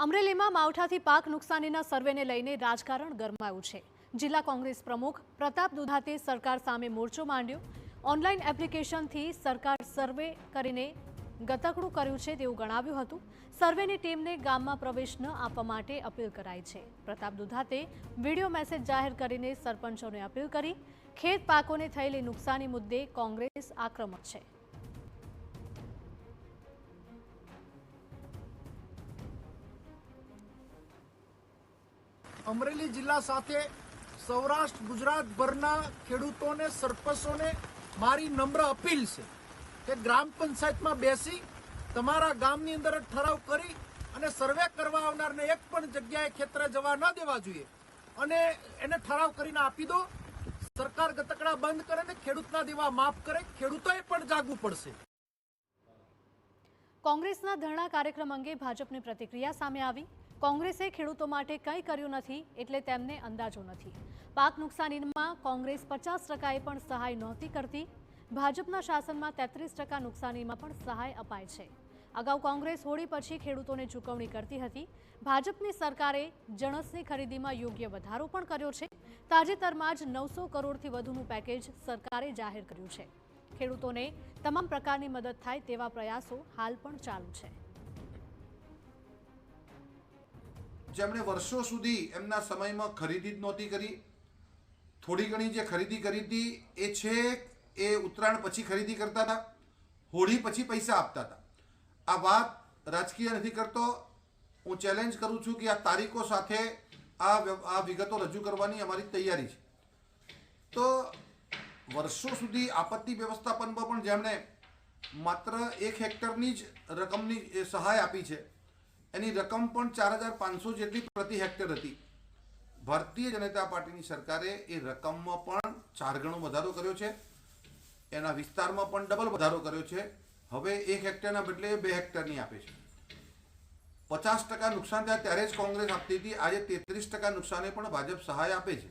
અમરેલીમાં માવઠાથી પાક નુકસાનીના સર્વેને લઈને રાજકારણ ગરમાયું છે। જિલ્લા કોંગ્રેસ પ્રમુખ પ્રતાપ દુધાતે સરકાર સામે મોરચો માંડ્યો। ઓનલાઈન એપ્લિકેશનથી સરકાર સર્વે કરીને ગતકડું કર્યું છે તેવું ગણાવ્યું હતું। સર્વેની ટીમને ગામમાં પ્રવેશ ન આપવા માટે અપીલ કરાઈ છે। પ્રતાપ દુધાતે વિડીયો મેસેજ જાહેર કરીને સરપંચોને અપીલ કરી। ખેત પાકોને થયેલી નુકસાની મુદ્દે કોંગ્રેસ આક્રમક છે। અમરેલી જિલ્લા સાથે સૌરાષ્ટ્ર ગુજરાત ભરના ખેડૂતોને સરપંચોને મારી નમ્ર અપીલ છે કે ગ્રામ પંચાયતમાં બેસી તમારા ગામની અંદર ઠરાવ કરી અને સર્વે કરવા આવનારને એક પણ જગ્યાએ ખેતરે જવા ન દેવા જોઈએ અને એને ઠરાવ કરીને આપી દો। સરકાર ગતકડા બંધ કરે ને ખેડૂતના દેવા માફ કરે। ખેડૂતોએ પણ જાગવું પડશે। કોંગ્રેસના ધરણા કાર્યક્રમ અંગે ભાજપની પ્રતિક્રિયા સામે આવી। કોંગ્રેસે ખેડૂતો માટે કંઈ કર્યું નથી એટલે તેમને અંદાજો નથી। પાક નુકસાનીમાં કોંગ્રેસ 50%એ પણ સહાય નહોતી કરતી। ભાજપના શાસનમાં 33% નુકસાનીમાં પણ સહાય અપાય છે। અગાઉ કોંગ્રેસ હોળી પછી ખેડૂતોને ચૂકવણી કરતી હતી। ભાજપની સરકારે જણસની ખરીદીમાં યોગ્ય વધારો પણ કર્યો છે। તાજેતરમાં જ 900 કરોડથી વધુનું પેકેજ સરકારે જાહેર કર્યું છે। ખેડૂતોને તમામ પ્રકારની મદદ થાય તેવા પ્રયાસો હાલ પણ ચાલુ છે। જેમણે વર્ષો સુધી એમના સમયમાં ખરીદી જ નહોતી કરી, થોડી ઘણી જે ખરીદી કરી હતી એ છે એ ઉત્તરાયણ પછી ખરીદી કરતા હતા, હોળી પછી પૈસા આપતા હતા। આ વાત રાજકીય નથી કરતો, હું ચેલેન્જ કરું છું કે આ તારીખો સાથે આ વિગતો રજૂ કરવાની અમારી તૈયારી છે। તો વર્ષો સુધી આપત્તિ વ્યવસ્થાપનમાં પણ જેમણે માત્ર 1 હેક્ટરની જ રકમની સહાય આપી છે, એની રકમ પણ 4500 જેટલી પ્રતિ હેક્ટર હતી। ભારતીય જનતા પાર્ટીની સરકારે એ રકમમાં પણ 4 ગણો વધારો કર્યો છે, એના વિસ્તારમાં પણ ડબલ વધારો કર્યો છે। હવે 1 હેક્ટરના બદલે 2 હેક્ટરની આપે છે। 50% નુકસાન થાય ત્યારે જ કોંગ્રેસ આપતી હતી, આજે 33% નુકસાને પણ ભાજપ સહાય આપે છે।